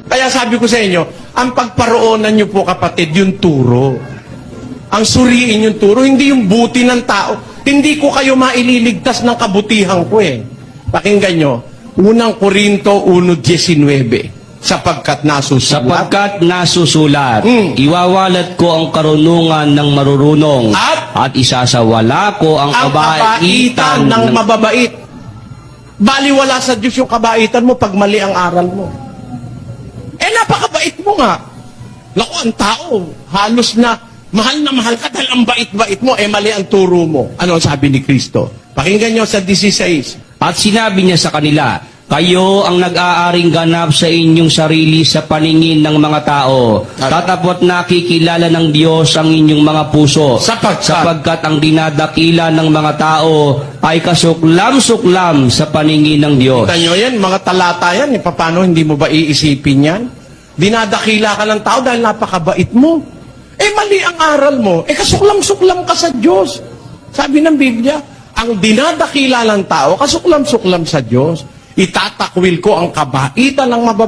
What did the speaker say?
Kaya sabi ko sa inyo, ang pagparoonan nyo po kapatid, yung turo. Ang suriin yung turo, hindi yung buti ng tao. Hindi ko kayo maililigtas ng kabutihan ko eh. Pakinggan nyo, unang Korinto 1:19, sapagkat nasusulat, iwawalat ko ang karunungan ng marurunong at isasawala ko ang kabaitan ng mababait. Baliwala sa Diyos yung kabaitan mo pag mali ang aral mo. Napakabait mo nga. Naku, ang tao, halos na mahal ka dahil ang bait-bait mo, mali ang turo mo. Ano ang sabi ni Kristo? Pakinggan nyo sa 16. At sinabi niya sa kanila, kayo ang nag-aaring ganap sa inyong sarili sa paningin ng mga tao, tatapot nakikilala ng Diyos ang inyong mga puso, sapagkat ang dinadakila ng mga tao ay kasuklam-suklam sa paningin ng Diyos. Kita nyo yan, mga talata yan, paano hindi mo ba iisipin yan? Dinadakila ka ng tao dahil napakabait mo. Mali ang aral mo. Kasuklam-suklam ka sa Diyos. Sabi ng Biblia, ang dinadakila ng tao, kasuklam-suklam sa Diyos. Itatakwil ko ang kabaitan ng mababait.